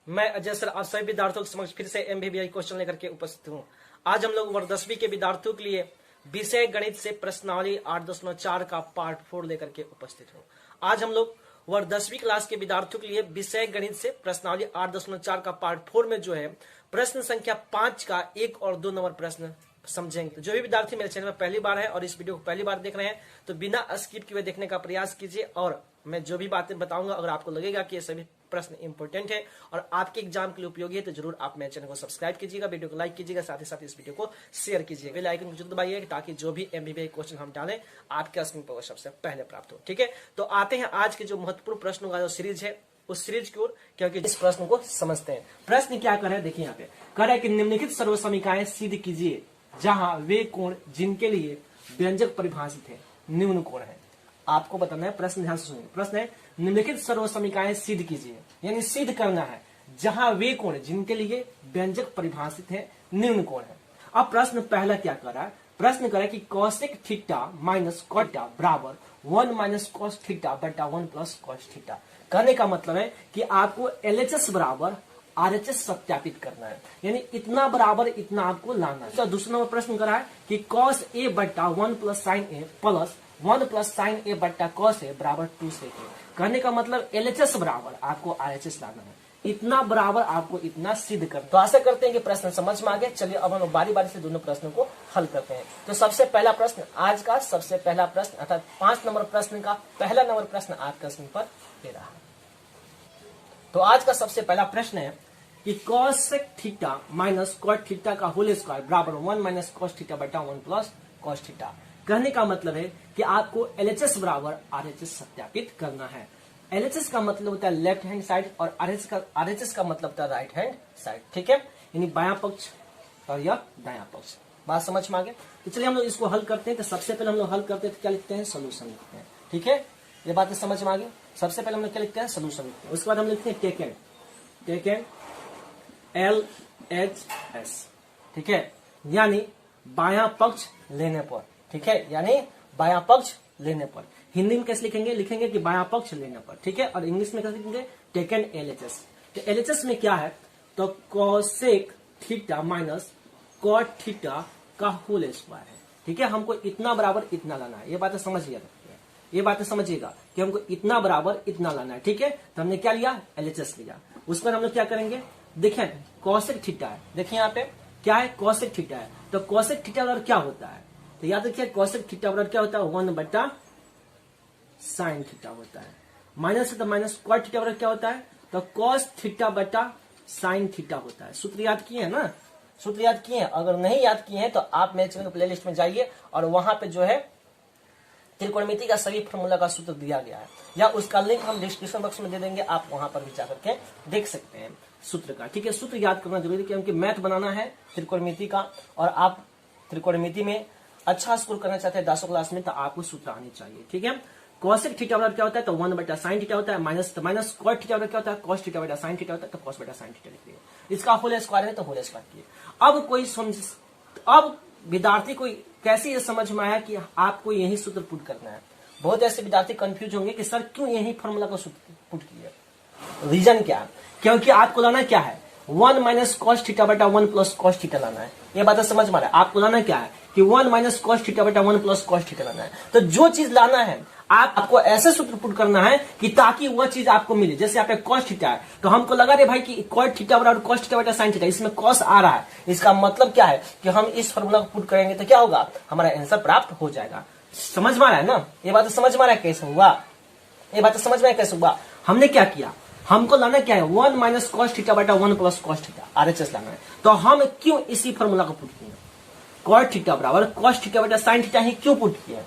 मैं अजय सर आप सभी विद्यार्थियों के समक्ष फिर से एमबीबीआई क्वेश्चन लेकर के उपस्थित हूँ। आज हम लोग वर्ग 10वीं के विद्यार्थियों के लिए विषय गणित से प्रश्नावली 8.4 का पार्ट 4 लेकर के उपस्थित हूँ। आज हम लोग वर्ग 10वीं क्लास के विद्यार्थियों के लिए विषय गणित से प्रश्नावली 8.4 का पार्ट 4 में जो है प्रश्न संख्या 5 का 1 और 2 नंबर प्रश्न समझेंगे। तो जो भी विद्यार्थी मेरे चैनल में पहली बार है और इस वीडियो को पहली बार देख रहे हैं तो बिना स्किप किए देखने का प्रयास कीजिए। और मैं जो भी बातें बताऊंगा अगर आपको लगेगा कि ये सभी प्रश्न इंपॉर्टेंट है और आपके एग्जाम के लिए उपयोगी है तो जरूर आप मेरे चैनल को सब्सक्राइब कीजिएगा, वीडियो को लाइक कीजिएगा, साथ ही साथ इस वीडियो को शेयर कीजिएगा, बेल आइकन को जरूर दबाइएगा ताकि जो भी एमबीबीआई क्वेश्चन हम डालें आपके स्क्रीन पर सबसे पहले प्राप्त हो। ठीक है, तो आते हैं आज के जो महत्वपूर्ण प्रश्नों का जो सीरीज है उस सीरीज की ओर, क्योंकि इस प्रश्न को समझते हैं। प्रश्न क्या कर रहे हैं देखिए, यहाँ पे कर रहा है कि निम्नलिखित सर्वसमीकाएं सिद्ध कीजिए जहां वे कोण जिनके लिए व्यंजक परिभाषित है निम्न कोण है। आपको बताना है, प्रश्न ध्यान से सुनिए। प्रश्न है निम्नलिखित सर्वसमीकाएं सिद्ध कीजिए, यानी सिद्ध करना है जहां वे कोण जिनके लिए व्यंजक परिभाषित है निम्न कोण है। अब प्रश्न पहला क्या कर रहा है, प्रश्न कर रहा है कि कॉसेक थीटा माइनस कॉटा बराबर 1 माइनस कॉस थीटा बटा 1 प्लस कॉस थीटा। कहने का मतलब है कि आपको एलएचएस बराबर आरएचएस सत्यापित करना है, यानी इतना बराबर इतना आपको लाना है। तो दूसरा नंबर प्रश्न करा है कि कॉस ए बट्टा 1 प्लस साइन ए प्लस 1 प्लस साइन ए बट्टा कॉस ए बराबर 2 सेक ए। कहने का मतलब एलएचएस बराबर आपको आरएचएस लाना है, इतना बराबर आपको इतना सिद्ध करना। तो आशा करते हैं कि प्रश्न समझ में आ गया। चलिए अब हम बारी बारी से दोनों प्रश्नों को हल करते हैं। तो सबसे पहला प्रश्न, आज का सबसे पहला प्रश्न अर्थात 5 नंबर प्रश्न का पहला नंबर प्रश्न आपका स्क्रीन पर दे रहा है। तो आज का सबसे पहला प्रश्न है कि cosec theta minus cot theta का होल स्क्वायर बराबर 1 माइनस कॉस थीटा बटा 1 प्लस कॉस थीटा। कहने का मतलब है कि आपको एलएचएस बराबर आरएचएस सत्यापित करना है। एलएचएस का मतलब होता है लेफ्ट हैंड साइड और आरएचएस का मतलब होता है राइट हैंड साइड। ठीक है, यानी बायां पक्ष और यह दायां पक्ष। बात समझ में आ गया। तो चलिए हम लोग इसको हल करते हैं। तो सबसे पहले हम लोग हल करते हैं तो क्या लिखते हैं, सोल्यूशन लिखते हैं। ठीक है, ये बातें समझ में आ गई। सबसे पहले हम लोग क्या लिखते हैं, सोल्यूशन लिखते हैं। उसके बाद हम लिखते हैं टेकन LHS। ठीक है, यानी बायां पक्ष लेने पर। ठीक है, यानी बायां पक्ष लेने पर। हिंदी में कैसे लिखेंगे, लिखेंगे कि बायां पक्ष लेने पर। ठीक है, और इंग्लिश में कैसे लिखेंगे, टेकन LHS। तो LHS में क्या है, तो cosec theta minus cot theta का होल स्क्वायर है। ठीक है, हमको इतना बराबर इतना लाना है। ये बातें समझिएगा, ये बातें समझिएगा कि हमको इतना बराबर इतना लाना है। ठीक है, तो हमने क्या लिया, LHS लिया। उस पर हम लोग क्या करेंगे, देखिए कॉसेक थीटा है, देखिए यहाँ पे क्या है, कॉसेक थीटा है। तो कॉसेक थीटा बराबर क्या होता है, तो याद रखिए कॉसेक थीटा बराबर क्या होता है, 1 बटा साइन थीटा होता है। माइनस है तो माइनस कॉट थीटा बराबर क्या होता है, तो कॉस थीटा बटा साइन थीटा होता है। सूत्र याद किए हैं ना, सूत्र याद किए हैं। अगर नहीं याद किए हैं तो आप मेरे चैनल प्ले लिस्ट में जाइए और वहां पे जो है त्रिकोणमिति का सभी फॉर्मूला का सूत्र दिया गया है, या उसका लिंक हम डिस्क्रिप्शन बॉक्स में दे देंगे, आप वहां पर भी जाकर के देख सकते हैं सूत्र का। ठीक है, सूत्र याद करना जरूरी है क्योंकि मैथ बनाना है त्रिकोणमिति का और आप त्रिकोणमिति में अच्छा स्कोर करना चाहते हैं 10 क्लास में तो आपको सूत्र आनी चाहिए। ठीक है, कॉसेक थीटा बराबर क्या होता है, तो 1 बटा साइन थीटा होता है। माइनस तो माइनस कॉट थीटा बराबर क्या होता है, कॉस थीटा बटा साइन थीटा होता है, तो कॉस बटा साइन थीटा लिखिए। इसका होल स्क्वायर है तो होल स्क्वायर किए। अब कोई समझ, अब विद्यार्थी को कैसे ये समझ में आया कि आपको यही सूत्र पुट करना है। बहुत ऐसे विद्यार्थी कंफ्यूज होंगे कि सर क्यों यही फॉर्मूला का सूत्र पुट किया। रीजन क्या है, क्योंकि आपको लाना क्या है, 1 माइनस कॉस थीटा बटा 1 प्लस कॉस थीटा लाना है। ये बात समझ में आ रहा है। आपको लाना क्या है कि 1 माइनस कॉस थीटा बटा 1 प्लस कॉस थीटा लाना है। तो जो चीज लाना है आपको ऐसे सूत्र पुट करना है कि ताकि वह चीज आपको मिले। जैसे यहाँ पे कॉस थीटा है तो हमको लगा रे भाई कि कॉट थीटा बराबर कॉस थीटा बटा साइन थीटा, इसमें कॉस आ रहा है, इसका मतलब क्या है कि हम इस फॉर्मूला को पुट करेंगे तो क्या होगा, हमारा आंसर प्राप्त हो जाएगा। समझ में आ रहा है ना, ये बात समझ में आ रहा है कैसे हुआ, ये बात समझ में कैसे हुआ। हमने क्या किया, हमको लाना क्या है, 1 माइनस कॉस थीटा बटा 1 प्लस कॉस थीटा आरएचएस लाना है। तो हम क्यों इसी फॉर्मूला को पुट किए, कॉट थीटा बराबर कॉस थीटा बटा साइन थीटा ही क्यों पुट किए,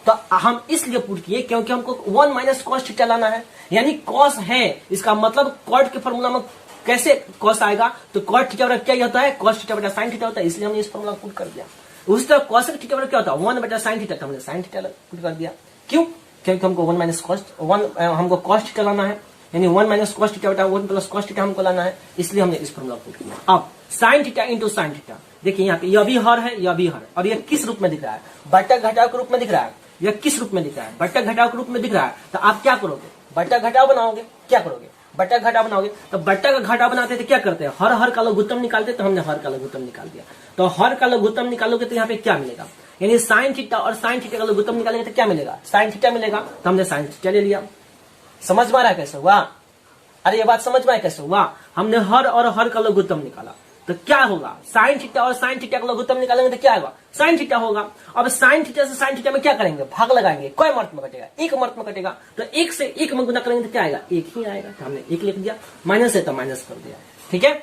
तो हम इसलिए पुट किए क्योंकि हमको 1 माइनस कॉस थीटा लाना है, यानी कॉस है, इसका मतलब कॉट के फॉर्मूला में कैसे कॉस आएगा, तो कॉट थीटा बराबर क्या होता है, कॉस थीटा बटा साइन थीटा होता है, इसलिए हमने इस फॉर्मूला को पुट कर दिया। उस तरह कॉसेक थीटा बराबर क्या होता है, 1 बटा साइन थीटा, हमने साइन थीटा पुट कर दिया। क्यों, क्योंकि हमको 1 माइनस कॉस 1 हमको कॉस थीटा लाना है, यानी 1 माइनस कॉस थीटा बटा 1 प्लस कॉस थीटा हमको लाना है, इसलिए हमने इस फॉर्मूला को पुट किया। अब sine theta into sine theta, देखिए यहाँ पे यह भी हर है, यह भी हर है, और यह किस रूप में दिख रहा है, बटा घटाव के रूप में दिख रहा है। यह किस रूप में दिख रहा है, बटा घटाव के रूप में दिख रहा है। तो आप क्या करोगे, बटा घटाव बनाओगे, क्या करोगे, बट्टा का घटा बनाओगे तो बट्टा का घटा बनाते तो क्या करते हैं, हर का लघुत्तम निकालते, तो हमने हर का लघुत्तम निकाल दिया। तो हर का लघुत्तम निकालोगे तो यहाँ पे क्या मिलेगा, यानी साइन थीटा और साइन थीटा का लघुत्तम निकालेंगे तो क्या मिलेगा, साइन थीटा मिलेगा। तो हमने साइन थीटा ले लिया। समझ में आ रहा है कैसे हुआ, अरे ये बात समझ में आया कैसे हुआ, हमने हर और हर का लघुत्तम निकाला तो क्या होगा, साइन थीटा और साइन थीटा का लघुत्तम निकालेंगे तो क्या होगा, साइन थीटा होगा। अब साइन थीटा से साइन थीटा में क्या करेंगे, भाग लगाएंगे, कोई मर्त में कटेगा, एक मर्त में कटेगा, तो एक से एक में गुना करेंगे तो क्या आएगा, एक ही आएगा। तो हमने एक लिख दिया, माइनस है तो माइनस कर दिया, ठीक है।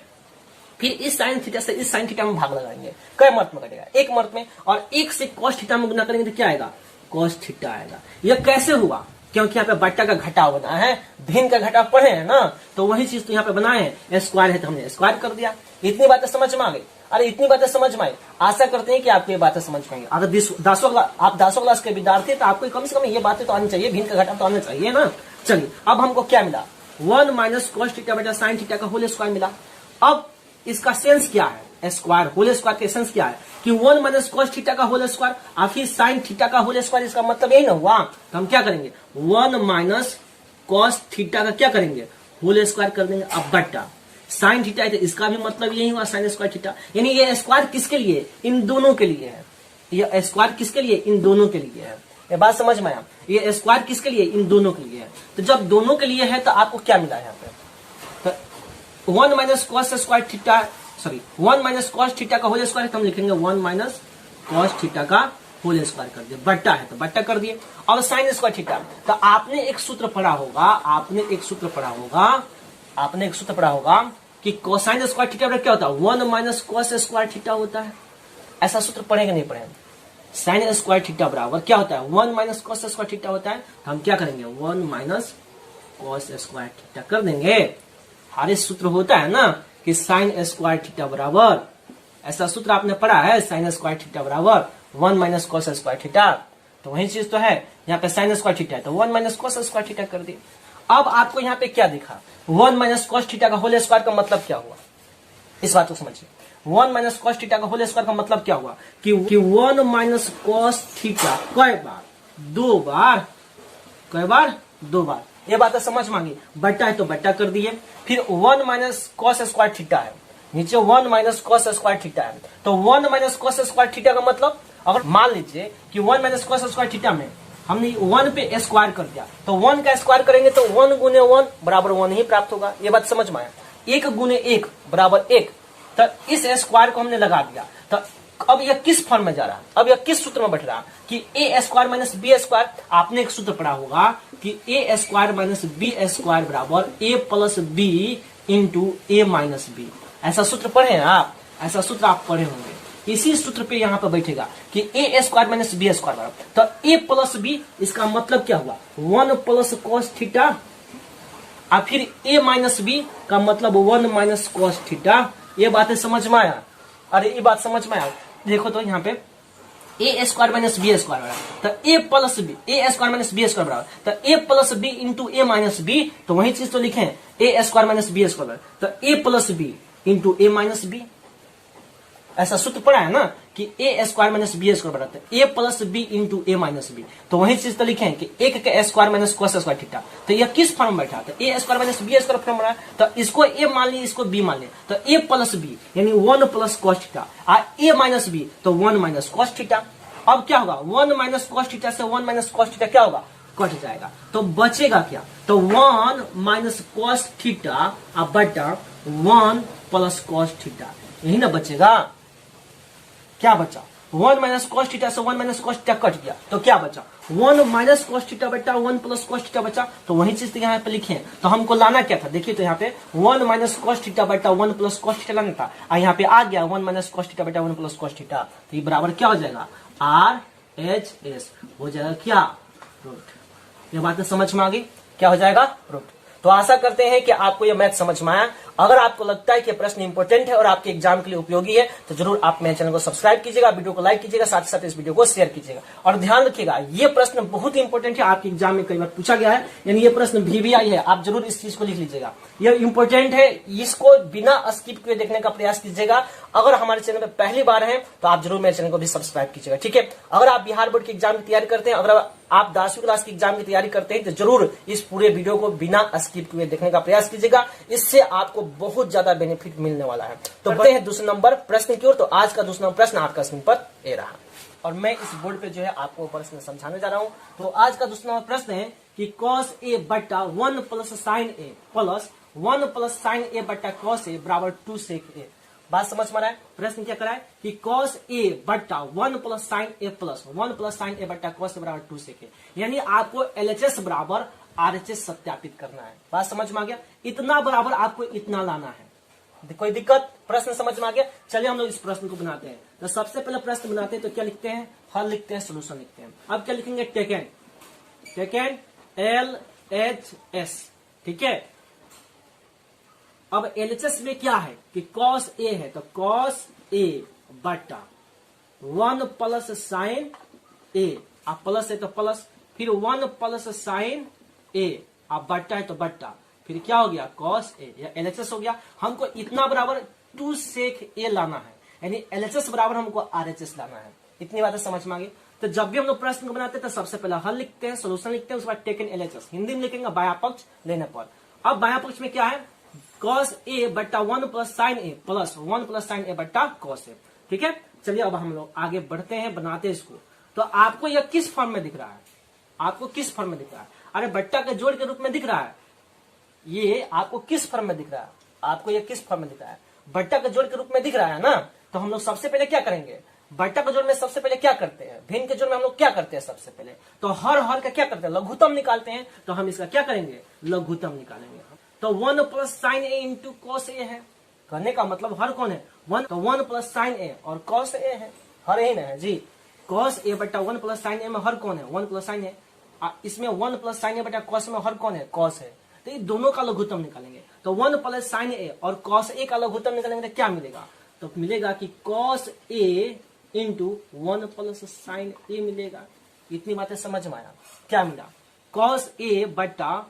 फिर इस साइन थीटा से इस साइन थीटा में भाग लगाएंगे, कई मर्त में कटेगा, एक मर्त में, और एक से कॉस थीटा में गुना करेंगे तो क्या आएगा, कॉस थीटा आएगा। यह कैसे हुआ, क्योंकि यहाँ पे बट्टा का घटाव बना है, भिन्न का घटाव पढ़े हैं ना, तो वही चीज तो यहाँ पे बनाए हैं, स्क्वायर है तो हमने स्क्वायर कर दिया। इतनी बातें समझ में आ गई, अरे इतनी बातें समझ में आई, आशा करते हैं कि आपको ये बातें समझ पाएंगे। अगर 10 क्लास के विद्यार्थी तो आपको कम से कम ये बातें तो आनी चाहिए, भिन्न का घटाव तो आना चाहिए ना। चलिए अब हमको क्या मिला, 1 माइनस कॉस थीटा बटा साइन थीटा का होल स्क्वायर मिला। अब इसका सेंस क्या है, स्क्वायर होल स्क्वायर का सेंस क्या है कि 1 माइनस कॉस थीटा का होल स्क्वायर और फिर साइन थीटा का होल स्क्वायर, इसका मतलब यही ना हुआ। तो हम क्या करेंगे, 1 माइनस कॉस थीटा का क्या करेंगे, होल स्क्वायर कर देंगे। अब बट्टा साइन थीटा है तो इसका भी मतलब यही हुआ, साइन स्क्वायर थीटा, यानी ये स्क्वायर किसके लिए, इन दोनों के लिए है। ये स्क्वायर किसके लिए, इन दोनों के लिए है। ये बात समझ में आया, ये स्क्वायर किसके लिए, इन दोनों के लिए है। तो जब दोनों के लिए है तो आपको क्या मिला यहाँ पे, तो 1 minus cos square theta, sorry 1 minus cos theta का होल स्क्वायर, तो हम लिखेंगे 1 माइनस कॉस थीटा का होल स्क्वायर कर दिया। बट्टा है तो बट्टा कर दिए। और साइन स्क्वायर थीटा, तो आपने एक सूत्र पढ़ा होगा, आपने एक सूत्र पढ़ा होगा कि कोसाइन स्क्वायर थीटा क्या होता है, 1 माइनस कॉस स्क्वायर थीटा होता है। ऐसा सूत्र पढ़ेंगे नहीं पढ़ेंगे, साइन स्क्वायर थीटा बराबर क्या होता है, 1 माइनस कॉस स्क्वायर थीटा होता है। तो हम क्या करेंगे, 1 माइनस कॉस स्क्वायर थीटा कर देंगे। हर सूत्र होता है ना कि साइन स्क्वायर थीटा बराबर, ऐसा सूत्र आपने पढ़ा है, साइन स्क्वायर थीटा बराबर 1 माइनस कॉस स्क्वायर थीटा। तो वही चीज तो है, यहाँ पे साइन स्क्वायर थीटा है तो 1 माइनस कॉस स्क्वायर थीटा कर दिए। अब आपको यहाँ पे क्या दिखा, 1 माइनस कॉस थीटा का होल स्क्वायर का मतलब क्या हुआ, इस बात को समझिए। 1 माइनस कॉस थीटा का होल स्क्वायर का मतलब क्या हुआ कि 1 माइनस कॉस थीटा कई बार, दो बार, कई बार, दो बार। ये बात समझ मांगी, बट्टा है तो बट्टा कर दिए। फिर 1 माइनस कॉस स्क्वायर थीटा है, नीचे 1 माइनस कॉस स्क्वायर थीटा है, तो 1 माइनस कॉस स्क्वायर थीटा का मतलब, अगर मान लीजिए कि 1 माइनस कॉस स्क्वायर थीटा में हमने 1 पे स्क्वायर कर दिया, तो 1 का स्क्वायर करेंगे तो 1 गुने 1 बराबर 1 ही प्राप्त होगा। ये बात समझ में आया, 1 गुने 1 बराबर 1। तो इस स्क्वायर को हमने लगा दिया। तो अब यह किस फॉर्म में जा रहा है, अब यह किस सूत्र में बैठ रहा है कि ए स्क्वायर माइनस बी स्क्वायर। आपने एक सूत्र पढ़ा होगा कि ए स्क्वायर माइनस बी स्क्वायर बराबर ए प्लस बी इंटू ए माइनस बी। ऐसा सूत्र पढ़े हैं आप, ऐसा सूत्र आप पढ़े होंगे। इसी सूत्र पे यहाँ पे बैठेगा कि ए स्क्वायर माइनस बी स्क्वायर बराबर, तो ए प्लस बी, इसका मतलब क्या हुआ, 1 प्लस कॉस थीटा, और फिर ए माइनस बी का मतलब 1 माइनस कॉस थीटा। ये बातें समझ में आया, अरे ये बात समझ में आया। देखो तो यहाँ पे ए स्क्वायर माइनस बी स्क्वायर बराबर, तो ए प्लस बी, ए स्क्वायर माइनस बी स्क्वायर बराबर, तो ए प्लस बी इंटू ए माइनस बी। तो वही चीज तो लिखे ए स्क्वायर माइनस बी स्क्वायर, तो ए प्लस बी इंटू ए माइनस बी। ऐसा सूत्र पढ़ा है ना कि ए स्क्वायर माइनस बी स्क्वायर बराबर ए प्लस बी इंटू ए माइनस बी। तो वही चीज तो लिखे हैं कि 1 का square minus cos square theta. तो यह किस फॉर्म में बैठा था, A square minus B square form रहा है, तो इसको ए मान लिया, इसको बी मान लिया, तो ए प्लस बी यानी 1 प्लस कॉस थीटा, और ए माइनस बी तो 1 माइनस कॉस थीटा। अब क्या होगा, 1 माइनस कॉस थीटा से 1 माइनस कॉस थीटा क्या होगा, कट जाएगा। तो बचेगा क्या, तो 1 माइनस कॉस थीटा बटा 1 प्लस कॉस थीटा, यही ना बचेगा। क्या बचा, 1 माइनस कॉस थीटा से 1 माइनस कॉस थीटा कट गया, तो क्या बचा, 1 माइनस कॉस थीटा बटा 1 प्लस कॉस थीटा बचा। तो वही चीज तो यहाँ पे लिखे हैं। तो हमको लाना क्या था, देखिए तो यहाँ पे 1 माइनस कॉस थीटा बटा 1 प्लस कॉस थीटा लाना था, और यहाँ पे आ गया 1 माइनस कॉस थीटा बटा 1 प्लस कॉस थीटा। तो ये बराबर क्या हो जाएगा, RHS हो जाएगा क्या, रूट। ये बातें समझ में आ गई, क्या हो जाएगा, रूट। तो आशा करते हैं कि आपको यह मैथ समझ में आया। अगर आपको लगता है कि प्रश्न इंपॉर्टेंट है और आपके एग्जाम के लिए उपयोगी है तो जरूर आप मेरे चैनल को सब्सक्राइब कीजिएगा, वीडियो को लाइक कीजिएगा, साथ ही साथ इस वीडियो को शेयर कीजिएगा। और ध्यान रखिएगा ये प्रश्न बहुत इंपॉर्टेंट है, आपके एग्जाम में कई बार पूछा गया है, यानी ये प्रश्न VVI है, आप जरूर इस चीज को लिख लीजिएगा। ये इंपॉर्टेंट है, इसको बिना स्किप किए देखने का प्रयास कीजिएगा। अगर हमारे चैनल पर पहली बार है तो आप जरूर मेरे चैनल को भी सब्सक्राइब कीजिएगा, ठीक है। अगर आप बिहार बोर्ड की एग्जाम की तैयारी करते हैं, अगर आप 10वीं क्लास की एग्जाम की तैयारी करते हैं तो जरूर इस पूरे वीडियो को बिना स्किप किए देखने का प्रयास कीजिएगा। इससे आपको बहुत ज्यादा बेनिफिट मिलने वाला है। तो बढ़ते हैं दूसरे नंबर प्रश्न की ओर। तो आज का दूसरा प्रश्न आपका स्क्रीन पर ये रहा और मैं इस बोर्ड पे जो है आपको प्रश्न समझाने जा रहा हूं। तो आज का दूसरा प्रश्न है कि cos a बट्टा 1 प्लस साइन ए प्लस 1 प्लस साइन ए बट्टा cos a बराबर 2 सेक ए। बात समझ में आ रहा है? प्रश्न क्या करा है कि cos a बट्टा 1 प्लस साइन ए प्लस 1 प्लस साइन ए बट्टा cos a बराबर 2 सेक ए, यानी आपको LHS बराबर RHS सत्यापित करना है। बात समझ में आ गया? इतना बराबर आपको इतना लाना है। कोई दिक्कत? प्रश्न समझ में आ गया? चलिए हम लोग इस प्रश्न को बनाते हैं। तो सबसे पहले प्रश्न बनाते हैं तो क्या लिखते हैं? हल लिखते हैं, सोल्यूशन लिखते हैं। अब क्या लिखेंगे? टेकेंड LHS, ठीक है। अब LHS में क्या है कि cos a है, तो cos a बट्टा 1 प्लस साइन a, आप प्लस है तो प्लस, फिर 1 प्लस साइन a, आप बट्टा है तो बट्टा, फिर क्या हो गया? cos a, या LHS हो गया। हमको इतना बराबर 2 सेक a लाना है, यानी LHS बराबर हमको RHS लाना है। इतनी बातें समझ में आ गई। तो जब भी हम लोग प्रश्न को बनाते हैं तो सबसे पहले हल लिखते हैं, सोल्यूशन लिखते हैं, उसके बाद टेकन LHS हिंदी में लिखेंगे बायां पक्ष लेने पर। अब बायां पक्ष में क्या है? cos a बट्टा 1 plus sign a plus 1 plus sign a बट्टा cos a, ठीक है। चलिए अब हम लोग आगे बढ़ते हैं, बनाते हैं इसको। तो आपको यह किस फॉर्म में दिख रहा है? आपको किस फॉर्म में दिख रहा है? अरे बट्टा के जोड़ के रूप में दिख रहा है। ये आपको किस फॉर्म में दिख रहा है? आपको ये किस फॉर्म में दिख रहा है? बट्टा के जोड़ के रूप में दिख रहा है ना। तो हम लोग सबसे पहले क्या करेंगे? बट्टा के जोड़ में सबसे पहले क्या करते हैं? भिन्न के जोड़ में हम लोग क्या करते हैं? सबसे पहले तो हर का क्या करते हैं? लघुत्तम निकालते हैं। तो हम इसका क्या करेंगे? लघुत्तम निकालेंगे। तो 1 plus sine A into cos A है। कहने का मतलब हर कौन है? 1, तो 1 प्लस साइन ए और कॉस ए है। हर ही ना है जी। कॉस ए बटा 1 प्लस साइन ए में हर कौन है? 1 प्लस साइन ए। इसमें 1 प्लस साइन ए बटा कॉस में हर कौन है? कॉस है। तो ये दोनों का लघुत्तम निकालेंगे। तो 1 प्लस साइन ए और कॉस ए का लघुत्तम निकालेंगे तो क्या मिलेगा? तो मिलेगा कि cos A into 1 plus sine ए मिलेगा। इतनी बातें समझ में आया? क्या मिला? कॉस ए बटा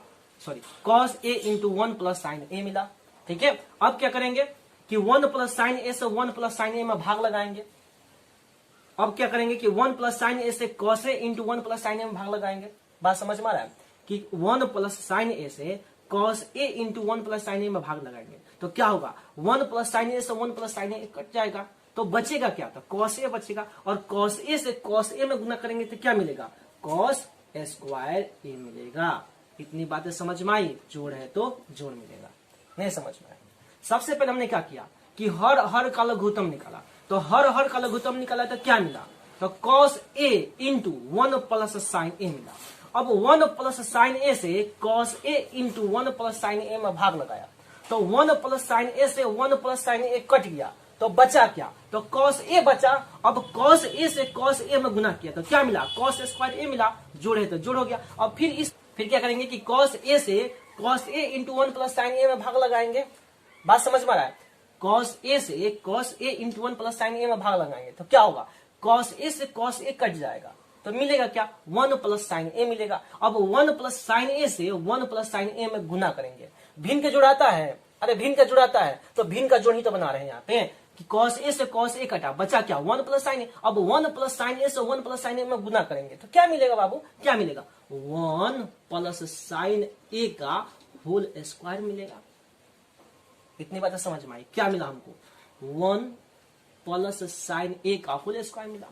cos a into 1 plus sine A मिला, ठीक है। अब क्या करेंगे कि 1 प्लस साइन ए से 1 प्लस साइन ए में भाग लगाएंगे। अब क्या करेंगे कि 1 प्लस साइन ए से cos a into 1 plus sine A में भाग लगाएंगे। बात समझ में आ रहा है कि 1 प्लस साइन ए से cos a into 1 plus sine A में भाग लगाएंगे तो क्या होगा? 1 प्लस साइन ए से 1 प्लस साइन ए कट जाएगा, तो बचेगा क्या? तो cos a बचेगा। और cos a से cos a में गुना करेंगे तो क्या मिलेगा? cos स्क्वायर a मिलेगा। इतनी बातें समझ में आई? जोड़ है तो जोड़ मिलेगा। नहीं समझ में आया? सबसे पहले हमने क्या किया कि हर का लघुत्तम निकाला। तो हर का लघुत्तम निकाला तो क्या मिला? तो cos a into 1 plus sine A मिला। अब 1 प्लस साइन ए से cos a into 1 plus sine A में भाग लगाया। तो 1 प्लस साइन ए से 1 प्लस साइन ए कट गया, तो बचा क्या? तो cos a बचा। अब cos a से cos a में गुना किया तो क्या मिला? cos स्क्वायर a मिला। जोड़ है तो जोड़ हो गया। अब फिर क्या करेंगे कि cos a से cos a into 1 plus sine A में भाग लगाएंगे। बात समझ में आ रहा है? cos a से cos a into 1 plus sine A में भाग लगाएंगे तो क्या होगा? cos a से cos a कट जाएगा तो मिलेगा क्या? 1 प्लस साइन ए मिलेगा। अब 1 प्लस साइन ए से 1 प्लस साइन ए में गुना करेंगे। भिन्न का जोड़ आता है। अरे भिन्न का जोड़ आता है तो भिन्न का जोड़ ही तो बना रहे हैं यहाँ पे कि cos a से cos a कटा, बचा क्या? 1 प्लस साइन ए। अब 1 प्लस साइन ए से 1 प्लस साइन ए में गुना करेंगे तो क्या मिलेगा बाबू? क्या मिलेगा? 1 प्लस साइन ए का होल स्क्वायर मिलेगा। इतनी बातें समझ में आई? क्या मिला हमको? 1 प्लस साइन ए का होल स्क्वायर मिला।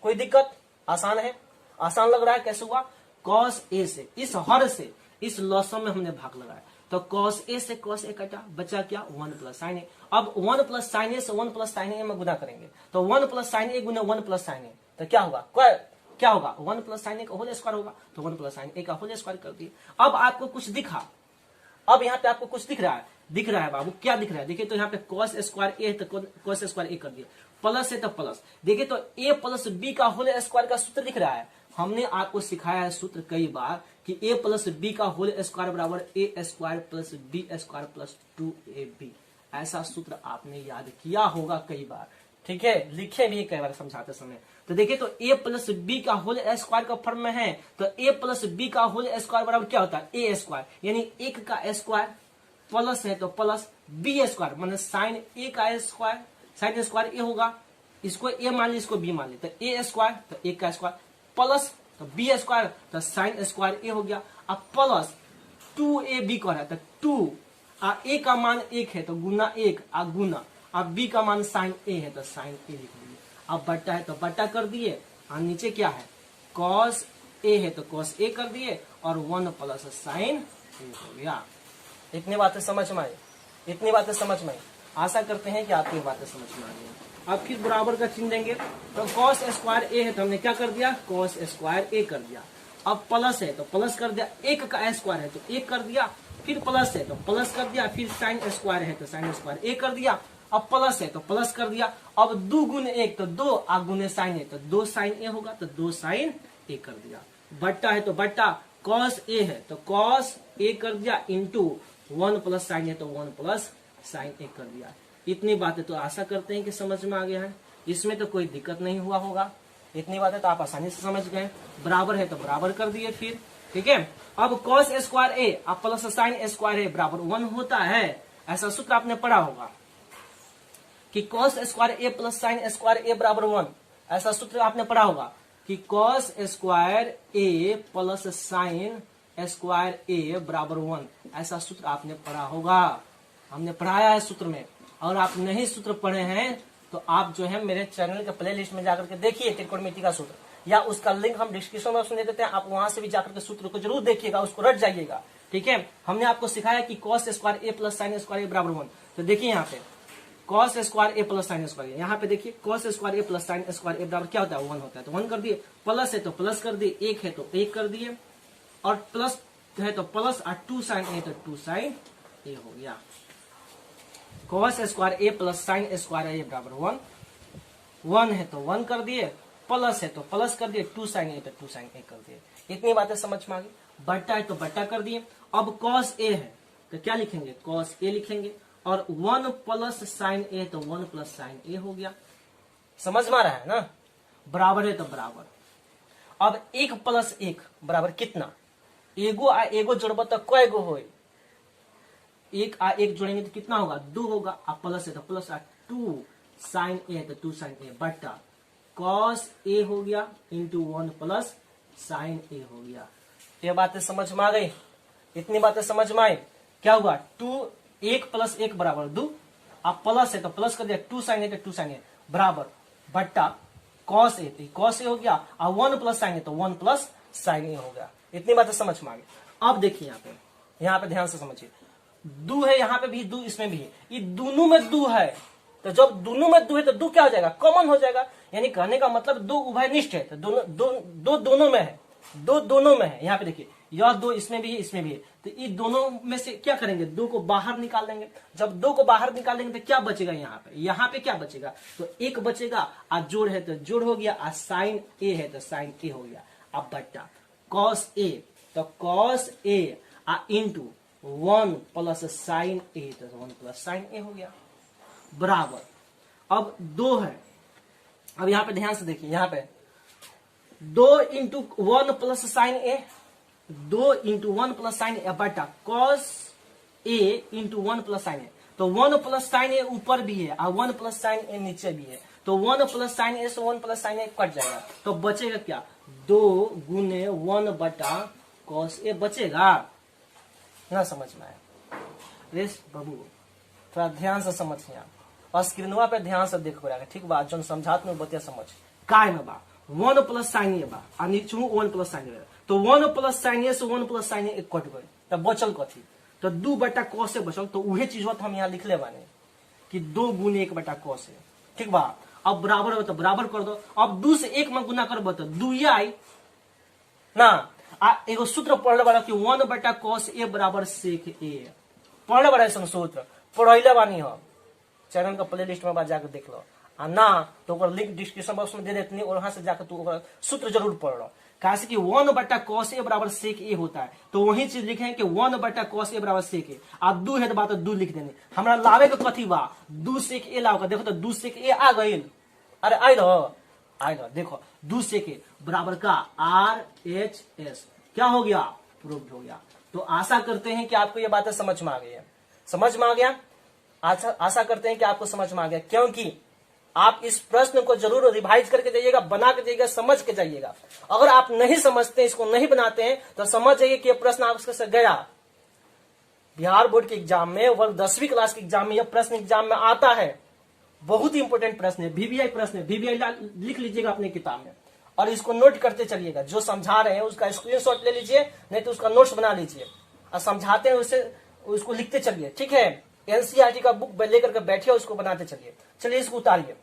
कोई दिक्कत? आसान है? आसान लग रहा है? कैसे हुआ? cos a से इस हर से इस लॉसम में हमने भाग लगाया तो cos a से cos a कटा, बचा क्या? 1 प्लस साइन ए। अब 1 प्लस साइन ए से 1 प्लस साइन ए में गुना करेंगे तो 1 प्लस साइन ए गुना 1 प्लस साइन ए तो क्या होगा? क्या होगा? 1 प्लस साइन ए का होल स्क्वायर होगा। तो 1 प्लस साइन ए का होल स्क्वायर कर दिए। अब आपको कुछ दिखा, अब यहाँ पे आपको कुछ दिख रहा है? दिख रहा है बाबू? क्या दिख रहा है? देखिए तो यहाँ पे cos स्क्वायर ए है तो cos स्क्वायर ए कर दिया, प्लस है तो प्लस। देखिए तो a प्लस बी का होल स्क्वायर का सूत्र दिख रहा है। हमने आपको सिखाया है सूत्र कई बार कि a प्लस बी का होल स्क्वायर बराबर A square plus B square plus 2ab। ऐसा सूत्र आपने याद किया होगा कई बार, ठीक है। लिखे भी कई बार समझाते समय। तो देखिए तो a प्लस बी का होल स्क्वायर का फॉर्म में है तो a प्लस बी का होल स्क्वायर बराबर क्या होता है? ए स्क्वायर, यानी 1 का स्क्वायर प्लस है तो प्लस बी स्क्वायर माने साइन ए का स्क्वायर, साइन स्क्वायर ए होगा। इसको ए मान ली, इसको बी मान ली तो ए स्क्वायर तो 1 का स्क्वायर प्लस तो बी स्क्वायर तो साइन स्क्वायर ए हो गया। अब प्लस 2ab कह रहा है तो 2 ए का मान 1 है तो गुना 1 गुना, अब बी का मान साइन ए है तो साइन ए लिख दिए। अब बट्टा है तो बट्टा कर दिए, और नीचे क्या है कॉस ए है तो कॉस ए कर दिए, और 1 प्लस साइन ए हो गया। इतनी बातें समझ में आई, इतनी बातें समझ में आई। आशा करते हैं कि आपको ये बातें समझ में आ गई। अब फिर बराबर का चिन्ह देंगे तो कॉस स्क्वायर ए है तो हमने क्या कर दिया कॉस स्क्वायर ए कर दिया। अब प्लस है तो प्लस कर दिया, 1 का स्क्वायर है तो 1 कर दिया, फिर प्लस है तो प्लस कर दिया, फिर साइन स्क्वायर है तो साइन स्क्वायर ए कर दिया। अब प्लस है तो प्लस कर दिया, अब 2 गुने 1 तो 2 गुने साइन है तो 2 साइन ए होगा तो 2 साइन ए कर दिया। बट्टा है तो बट्टा, कॉस ए है तो कॉस ए कर दिया, इंटू 1 प्लस साइन है तो 1 प्लस साइन ए कर दिया। इतनी बातें तो आशा करते हैं कि समझ में आ गया है, इसमें तो कोई दिक्कत नहीं हुआ होगा। इतनी बातें तो आप आसानी से समझ गए। बराबर है तो बराबर कर दिए फिर, ठीक है। अब कॉस स्क्वायर ए प्लस साइन स्क्वायर ए बराबर 1 होता है, ऐसा सूत्र आपने पढ़ा होगा कि कॉस स्क्वायर ए प्लस साइन स्क्वायर ए बराबर 1। ऐसा सूत्र आपने पढ़ा होगा कि कॉस स्क्वायर ए प्लस साइन स्क्वायर ए बराबर 1। ऐसा सूत्र आपने पढ़ा होगा, हमने पढ़ाया है सूत्र में। और आप नहीं सूत्र पढ़े हैं तो आप जो है मेरे चैनल के प्ले लिस्ट में जाकर के देखिए त्रिकोणमिति का सूत्र, या उसका लिंक हम डिस्क्रिप्शन में दे देते हैं, आप वहां से भी जाकर के सूत्र को जरूर देखिएगा, उसको रट जाइएगा, ठीक है। हमने आपको सिखाया कि कॉस स्क्वायर ए प्लस साइन स्क्वायर ए बराबर 1। तो देखिए यहाँ पे कॉस स्क्वायर ए प्लस साइन स्क्वायर, यहाँ पे देखिए कॉस स्क्वायर ए प्लस साइन स्क्वायर ए बराबर क्या होता है 1 होता है, तो 1 कर दिए। प्लस है तो प्लस कर दिए, 1 है तो 1 कर दिए, और प्लस है तो प्लस, और 2 साइन ए तो 2 साइन ए हो गया। कॉस स्क्वायर ए प्लस साइन स्क्वायर ए बराबर 1, 1 है तो 1 कर दिए, प्लस है तो प्लस कर दिए, 2 साइन ए तो 2 साइन ए कर दिए। इतनी बातें समझ में आ गई। बट्टा है तो बट्टा कर दिए। अब कॉस ए है तो क्या लिखेंगे कॉस ए लिखेंगे, और 1 प्लस साइन ए तो 1 प्लस साइन ए हो गया। समझ में आ रहा है ना। बराबर है तो बराबर। अब 1 प्लस 1 बराबर कितना, एगो आ एगो जोड़ब तो कय गो हो, 1 आ 1 जोड़ेंगे तो कितना होगा 2 होगा। अब प्लस है तो प्लस, 2 साइन ए तो 2 साइन ए, बट्टा कॉस ए हो गया इंटू 1 प्लस साइन ए हो गया। ये बातें समझ में आ गई, इतनी बातें समझ में आई। क्या हुआ 1 प्लस 1 बराबर 2, अब प्लस है तो प्लस कर दिया, 2 साइन ए तो 2 साइन ए बराबर, बट्टा कॉस ए तो कॉस ए हो गया, और 1 प्लस साइन ए तो 1 प्लस साइन ए हो गया। इतनी बातें समझ में आ गई। अब देखिए यहाँ पे ध्यान से समझिए, 2 है यहाँ पे भी, 2 इसमें भी है, ये दोनों में 2 है, तो जब दोनों में 2 है तो 2 क्या हो जाएगा कॉमन हो जाएगा। यानी कहने का मतलब 2 उभयनिष्ठ है, तो दोनों में है, 2 दोनों में है। यहाँ पे देखिए यह 2 इसमें भी है इसमें भी है, तो ये दोनों में से क्या करेंगे 2 को बाहर निकाल देंगे। जब 2 को बाहर निकाल देंगे तो क्या बचेगा यहाँ पे क्या बचेगा, तो 1 बचेगा, आ जोड़ है तो जोड़ हो गया, आ साइन ए है तो साइन ए हो गया। अब बट्टा कॉस ए तो cos A uh into 1 plus sine ए तो 1 प्लस साइन ए हो गया, बराबर। अब 2 है, अब यहाँ पे ध्यान से देखिए, यहाँ पे 2 इंटू 1 प्लस साइन ए, 2 इंटू 1 प्लस साइन ए बटा cos A into 1 plus sine ए, तो 1 प्लस साइन ए ऊपर भी है और 1 प्लस साइन ए नीचे भी है, तो 1 प्लस साइन ए से 1 प्लस साइन ए कट जाएगा, तो बचेगा क्या 2 गुने 1 बटा कॉस ए बचेगा ना। समझ में आया रेस बाबू, थोड़ा ध्यान से समझिए, और स्क्रीनवा पे ध्यान से देखो ठीक बा, जो समझात में बतिया समझ काय में बा 1 प्लस साइन ए बा और नीचे 1 प्लस साइन ए, तो 1 प्लस साइन ए से 1 प्लस साइन ए कट गई, तब बचल कथी, तो 2 बटा कॉस ए बचल। तो उहे चीज हम यहाँ लिख ले बानी कि 2 गुने 1 बटा कॉस ए, ठीक बा। अब बराबर हो तो बराबर कर दो, अब 2 से 1 में गुना करबो तो 2 आई ना। एगो सूत्र पढ़ले बड़ा कि 1 बटा कॉस ए बराबर सेक ए, पढ़ले बड़ा ऐसा सूत्र पढ़ले बानी हम, चैनल का प्ले लिस्ट में जाकर देख लो, आ ना तो लिंक डिस्क्रिप्शन बॉक्स में दे देते, और वहां से जाकर तू सूत्र जरूर पढ़ लो। कहा कि 1 बटा कॉस ए बराबर सेक ए होता है, तो वही चीज लिखे कि 1 बटा कॉस ए बराबर सेक ए। आप 2 है तो बात 2 लिख देने, हमारा लावे के कथी बा 2 सेक ए लाओ, देखो तो 2 सेक ए आ गई, अरे आई रहो देखो 2 सेक ए बराबर का RHS क्या हो गया प्रूव्ड हो गया। तो आशा करते हैं कि आपको ये बातें समझ में आ गई है, समझ में आ गया। आशा करते हैं कि आपको समझ में आ गया, क्योंकि आप इस प्रश्न को जरूर रिवाइज करके जाइएगा, बना के जाइएगा, समझ के जाइएगा। अगर आप नहीं समझते, इसको नहीं बनाते हैं, तो समझ जाइए कि यह प्रश्न आपसे गया। बिहार बोर्ड के एग्जाम में, वर्ग 10वीं क्लास के एग्जाम में यह प्रश्न एग्जाम में आता है। बहुत ही इंपॉर्टेंट प्रश्न है, वीवीआई प्रश्न है। वीवीआई लिख लीजिएगा अपनी किताब में और इसको नोट करते चलिएगा। जो समझा रहे हैं उसका स्क्रीनशॉट ले लीजिए, नहीं तो उसका नोट्स बना लीजिए और समझाते हैं उसे, उसको लिखते चलिए। ठीक है, एनसीईआरटी का बुक लेकर के बैठिए, उसको बनाते चलिए। चलिए इसको उतारिए।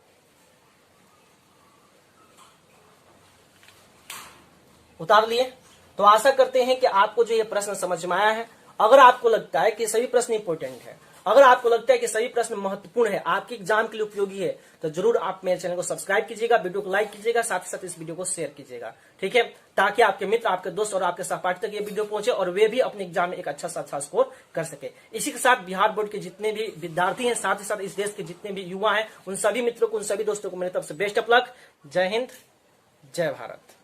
उतार लिए? तो आशा करते हैं कि आपको जो ये प्रश्न समझ में आया है। अगर आपको लगता है कि सभी प्रश्न इंपॉर्टेंट है, अगर आपको लगता है कि सभी प्रश्न महत्वपूर्ण है, आपके एग्जाम के लिए उपयोगी है, तो जरूर आप मेरे चैनल को सब्सक्राइब कीजिएगा, वीडियो को लाइक कीजिएगा, साथ ही साथ इस वीडियो को शेयर कीजिएगा। ठीक है, ताकि आपके मित्र, आपके दोस्त और आपके सहपाठी तक ये वीडियो पहुंचे और वे भी अपने एग्जाम में एक अच्छा स्कोर कर सके। इसी के साथ बिहार बोर्ड के जितने भी विद्यार्थी हैं, साथ ही साथ इस देश के जितने भी युवा हैं, उन सभी मित्रों को, उन सभी दोस्तों को मेरी तरफ से बेस्ट ऑफ लक। जय हिंद, जय भारत।